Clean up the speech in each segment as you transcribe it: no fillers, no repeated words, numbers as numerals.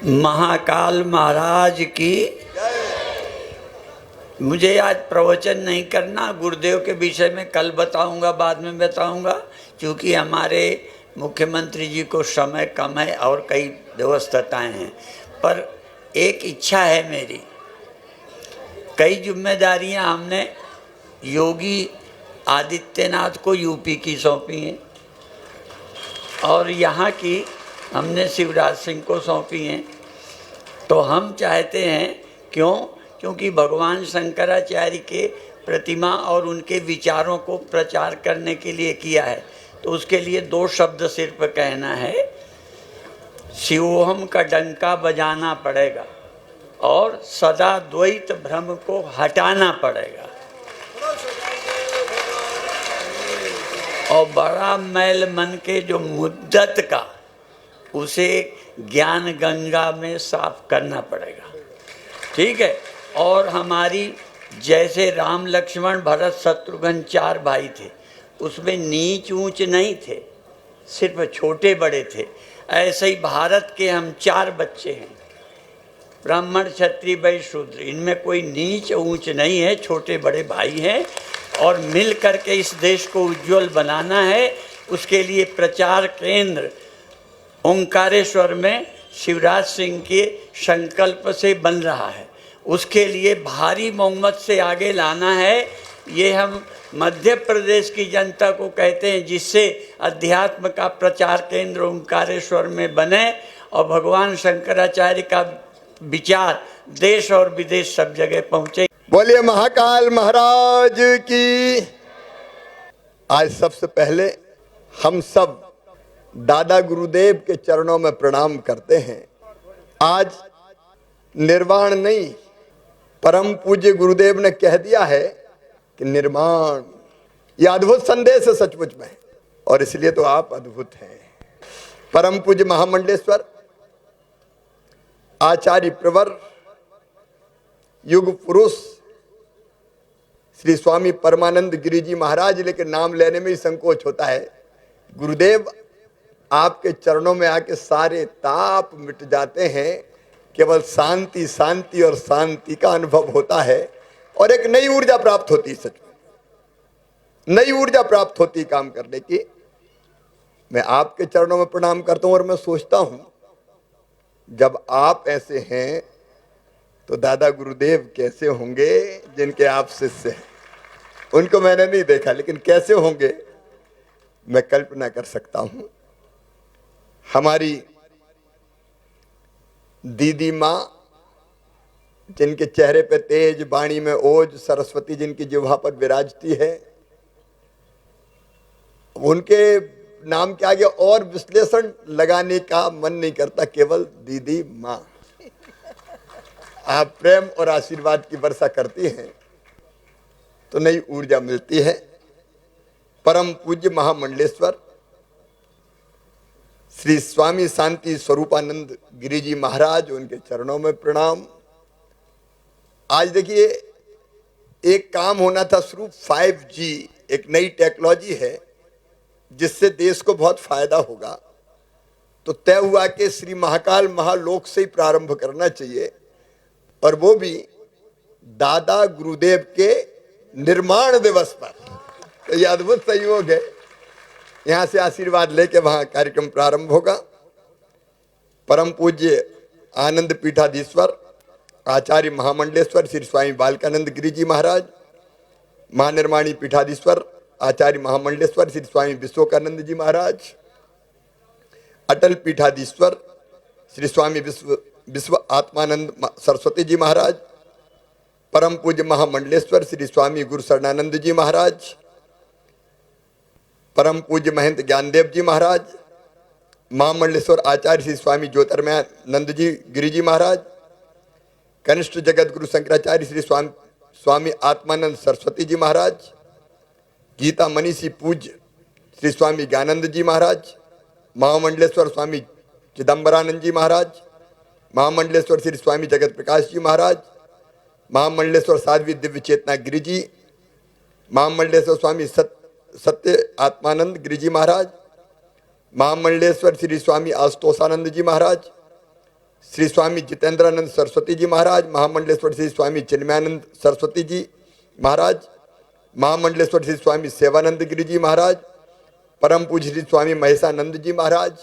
महाकाल महाराज की। मुझे आज प्रवचन नहीं करना, गुरुदेव के विषय में कल बताऊंगा, बाद में बताऊंगा, क्योंकि हमारे मुख्यमंत्री जी को समय कम है और कई व्यस्तताएं हैं। पर एक इच्छा है मेरी, कई जिम्मेदारियां हमने योगी आदित्यनाथ को यूपी की सौंपी हैं और यहाँ की हमने शिवराज सिंह को सौंपी हैं। तो हम चाहते हैं, क्योंकि भगवान शंकराचार्य के प्रतिमा और उनके विचारों को प्रचार करने के लिए किया है, तो उसके लिए दो शब्द सिर्फ कहना है। शिवोहम का डंका बजाना पड़ेगा और सदा द्वैत भ्रम को हटाना पड़ेगा और बड़ा मैल मन के जो मुद्दत का, उसे ज्ञान गंगा में साफ करना पड़ेगा। ठीक है। और हमारी जैसे राम लक्ष्मण भरत शत्रुघ्न 4 भाई थे, उसमें नीच ऊंच नहीं थे, सिर्फ छोटे बड़े थे। ऐसे ही भारत के हम 4 बच्चे हैं, ब्राह्मण क्षत्रिय वैश्य शूद्र, इनमें कोई नीच ऊंच नहीं है, छोटे बड़े भाई हैं और मिल करके इस देश को उज्जवल बनाना है। उसके लिए प्रचार केंद्र ओंकारेश्वर में शिवराज सिंह के संकल्प से बन रहा है। उसके लिए भारी बहुमत से आगे लाना है। ये हम मध्य प्रदेश की जनता को कहते हैं, जिससे अध्यात्म का प्रचार केंद्र ओंकारेश्वर में बने और भगवान शंकराचार्य का विचार देश और विदेश सब जगह पहुंचे। बोलिए महाकाल महाराज की। आज सबसे पहले हम सब दादा गुरुदेव के चरणों में प्रणाम करते हैं। आज निर्वाण नहीं, परम पूज्य गुरुदेव ने कह दिया है कि निर्माण। यह अद्भुत संदेश है सचमुच में, और इसलिए तो आप अद्भुत हैं। परम पूज्य महामंडलेश्वर आचार्य प्रवर युग पुरुष श्री स्वामी परमानंद गिरि जी महाराज, लेकिन नाम लेने में ही संकोच होता है। गुरुदेव, आपके चरणों में आके सारे ताप मिट जाते हैं, केवल शांति शांति और शांति का अनुभव होता है और एक नई ऊर्जा प्राप्त होती है। सच में नई ऊर्जा प्राप्त होती है काम करने की। मैं आपके चरणों में प्रणाम करता हूं और मैं सोचता हूं, जब आप ऐसे हैं तो दादा गुरुदेव कैसे होंगे, जिनके आप शिष्य हैं। उनको मैंने नहीं देखा, लेकिन कैसे होंगे मैं कल्पना कर सकता हूं। हमारी दीदी माँ, जिनके चेहरे पे तेज, वाणी में ओज, सरस्वती जिनकी जिह्वा पर विराजती है, उनके नाम के आगे और विश्लेषण लगाने का मन नहीं करता, केवल दीदी माँ। आप प्रेम और आशीर्वाद की वर्षा करती हैं तो नई ऊर्जा मिलती है। परम पूज्य महामंडलेश्वर श्री स्वामी शांति स्वरूपानंद गिरि जी महाराज, उनके चरणों में प्रणाम। आज देखिए, एक काम होना था शुरू, 5G एक नई टेक्नोलॉजी है जिससे देश को बहुत फायदा होगा। तो तय हुआ कि श्री महाकाल महालोक से ही प्रारंभ करना चाहिए, और वो भी दादा गुरुदेव के निर्माण दिवस पर। तो यह अद्भुत संयोग है। यहां से आशीर्वाद लेके वहां कार्यक्रम प्रारंभ होगा। परम पूज्य आनंद पीठाधीश्वर आचार्य महामंडलेश्वर श्री स्वामी बालकानंद गिरि जी महाराज, महानिर्माणी पीठाधीश्वर आचार्य महामंडलेश्वर श्री स्वामी विश्वकानंद जी महाराज, अटल पीठाधीश्वर श्री स्वामी विश्व आत्मानंद सरस्वती जी महाराज, परम पूज्य महामंडलेश्वर श्री स्वामी गुरु शरणानंद जी महाराज, परम पूज्य महंत ज्ञानदेव जी महाराज, महामंडलेश्वर आचार्य श्री स्वामी ज्योतिर्मयानंद जी गिरि जी महाराज, कनिष्ठ जगत गुरु शंकराचार्य श्री स्वामी आत्मानंद सरस्वती जी महाराज, गीता मनीषी पूज्य श्री स्वामी ज्ञानंद जी महाराज, महामंडलेश्वर स्वामी चिदम्बरानंद जी महाराज, महामंडलेश्वर श्री स्वामी जगत प्रकाश जी महाराज, महामंडलेश्वर साध्वी दिव्य चेतना गिरि जी, महामंडलेश्वर स्वामी सत्य आत्मानंद गिरि जी महाराज, महामंडलेश्वर श्री स्वामी आशुतोषानंद जी महाराज, श्री स्वामी जितेंद्रानंद सरस्वती जी महाराज, महामंडलेश्वर श्री स्वामी चिन्मयानंद सरस्वती जी महाराज, महामंडलेश्वर श्री स्वामी सेवानंद गिरी जी महाराज, परम पूज्य श्री स्वामी महेशानंद जी महाराज,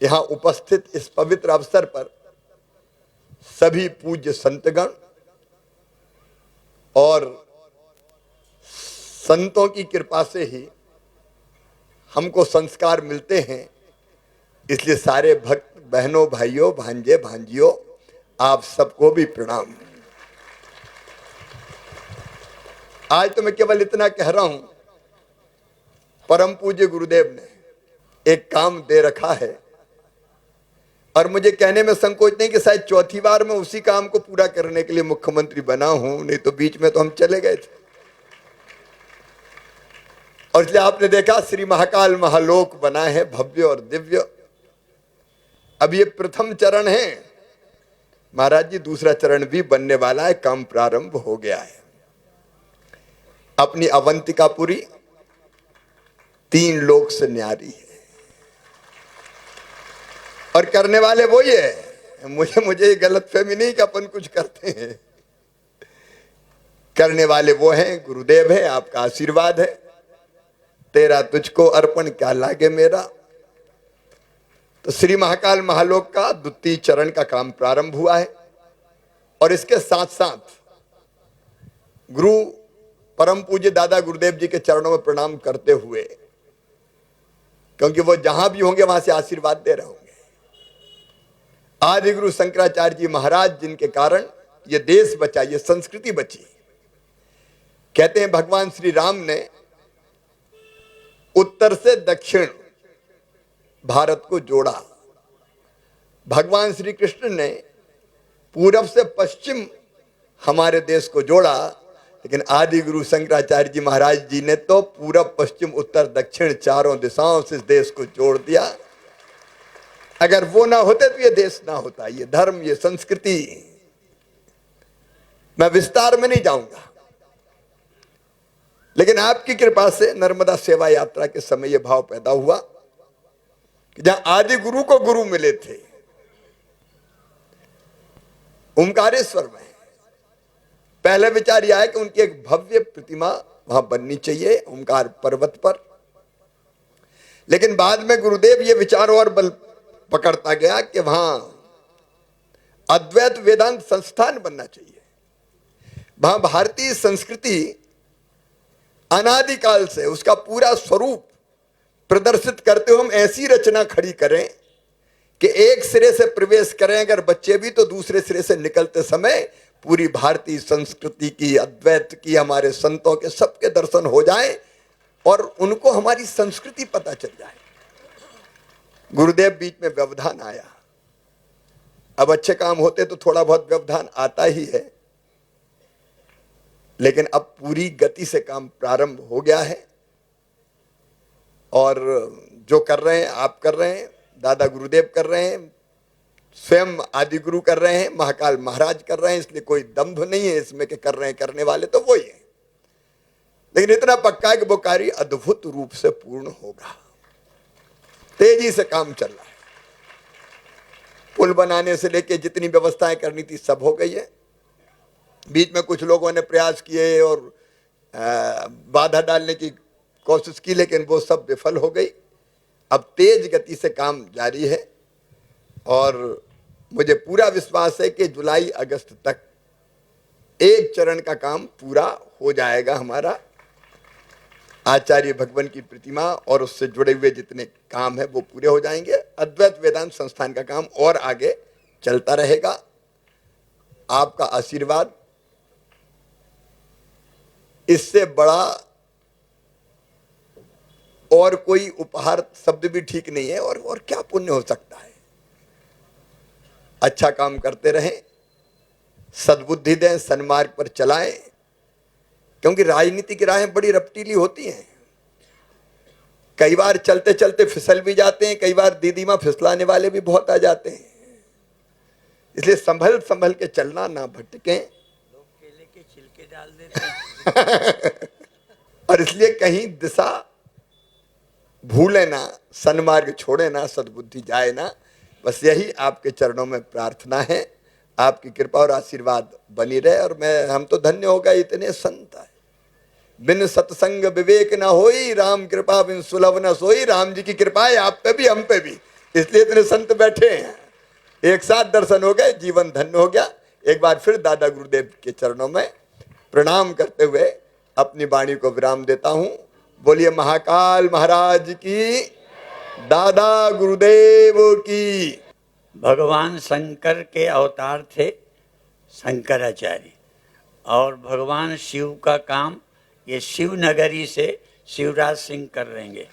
यहाँ उपस्थित इस पवित्र अवसर पर सभी पूज्य संतगण और संतों की कृपा से ही हमको संस्कार मिलते हैं, इसलिए सारे भक्त बहनों, भाइयों, भांजे, भांजियों, आप सबको भी प्रणाम। आज तो मैं केवल इतना कह रहा हूं, परम पूज्य गुरुदेव ने एक काम दे रखा है और मुझे कहने में संकोच नहीं कि शायद चौथी बार मैं उसी काम को पूरा करने के लिए मुख्यमंत्री बना हूं, नहीं तो बीच में तो हम चले गए थे। और इसलिए आपने देखा श्री महाकाल महालोक बना है भव्य और दिव्य। अब ये प्रथम चरण है महाराज जी, दूसरा चरण भी बनने वाला है, काम प्रारंभ हो गया है। अपनी अवंतिकापुरी 3 लोक से न्यारी है और करने वाले वही है। मुझे गलतफहमी नहीं कि अपन कुछ करते हैं, करने वाले वो हैं, गुरुदेव है, आपका आशीर्वाद है। तेरा तुझको अर्पण क्या लागे मेरा। तो श्री महाकाल महालोक का द्वितीय चरण का काम प्रारंभ हुआ है और इसके साथ साथ गुरु परम पूज्य दादा गुरुदेव जी के चरणों में प्रणाम करते हुए, क्योंकि वो जहां भी होंगे वहां से आशीर्वाद दे रहे होंगे, आदि गुरु शंकराचार्य जी महाराज, जिनके कारण ये देश बचा, ये संस्कृति बची। कहते हैं भगवान श्री राम ने उत्तर से दक्षिण भारत को जोड़ा, भगवान श्री कृष्ण ने पूरब से पश्चिम हमारे देश को जोड़ा, लेकिन आदि गुरु शंकराचार्य जी महाराज जी ने तो पूरब पश्चिम उत्तर दक्षिण चारों दिशाओं से इस देश को जोड़ दिया। अगर वो ना होते तो ये देश ना होता, ये धर्म, ये संस्कृति। मैं विस्तार में नहीं जाऊंगा, लेकिन आपकी कृपा से नर्मदा सेवा यात्रा के समय यह भाव पैदा हुआ कि जहां आदि गुरु को गुरु मिले थे ओमकारेश्वर में, पहले विचार यह है कि उनकी एक भव्य प्रतिमा वहां बननी चाहिए ओमकार पर्वत पर। लेकिन बाद में गुरुदेव ये विचार और बल पकड़ता गया कि वहां अद्वैत वेदांत संस्थान बनना चाहिए। वहां भारतीय संस्कृति अनादिकाल से उसका पूरा स्वरूप प्रदर्शित करते हुए हम ऐसी रचना खड़ी करें कि एक सिरे से प्रवेश करें अगर बच्चे भी, तो दूसरे सिरे से निकलते समय पूरी भारतीय संस्कृति की, अद्वैत की, हमारे संतों के सबके दर्शन हो जाए और उनको हमारी संस्कृति पता चल जाए। गुरुदेव बीच में व्यवधान आया। अब अच्छे काम होते तो थोड़ा बहुत व्यवधान आता ही है, लेकिन अब पूरी गति से काम प्रारंभ हो गया है और जो कर रहे हैं आप कर रहे हैं, दादा गुरुदेव कर रहे हैं, स्वयं आदि गुरु कर रहे हैं, महाकाल महाराज कर रहे हैं। इसलिए कोई दंभ नहीं है इसमें कि कर रहे हैं, करने वाले तो वही है। लेकिन इतना पक्का है कि वो कार्य अद्भुत रूप से पूर्ण होगा। तेजी से काम चल रहा है। पुल बनाने से लेके जितनी व्यवस्थाएं करनी थी सब हो गई है। बीच में कुछ लोगों ने प्रयास किए और बाधा डालने की कोशिश की, लेकिन वो सब विफल हो गई। अब तेज गति से काम जारी है और मुझे पूरा विश्वास है कि जुलाई अगस्त तक एक चरण का काम पूरा हो जाएगा। हमारा आचार्य भगवान की प्रतिमा और उससे जुड़े हुए जितने काम है वो पूरे हो जाएंगे। अद्वैत वेदांत संस्थान का काम और आगे चलता रहेगा। आपका आशीर्वाद, इससे बड़ा और कोई उपहार शब्द भी ठीक नहीं है। और क्या पुण्य हो सकता है। अच्छा काम करते रहें, सद्बुद्धि दें, सन्मार्ग पर चलाएं, क्योंकि राजनीति की राहें बड़ी रपटीली होती हैं। कई बार चलते चलते फिसल भी जाते हैं, कई बार दीदी माँ फिसलाने वाले भी बहुत आ जाते हैं। इसलिए संभल संभल के चलना, ना भटकें। लोग केले के छिलके डाल देते हैं। और इसलिए कहीं दिशा भूले ना, सन्मार्ग छोड़े ना, सद्बुद्धि जाए ना। बस यही आपके चरणों में प्रार्थना है, आपकी कृपा और आशीर्वाद बनी रहे। और हम तो धन्य हो गए, इतने संत आए। बिन सत्संग विवेक न होई, राम कृपा बिन सुलभ न सोई। राम जी की कृपा है आप पे भी, हम पे भी, इसलिए इतने संत बैठे हैं। एक साथ दर्शन हो गए, जीवन धन्य हो गया। एक बार फिर दादा गुरुदेव के चरणों में प्रणाम करते हुए अपनी वाणी को विराम देता हूं। बोलिए महाकाल महाराज की, दादा गुरुदेव की। भगवान शंकर के अवतार थे शंकराचार्य, और भगवान शिव का काम ये शिव नगरी से शिवराज सिंह कर रहेंगे।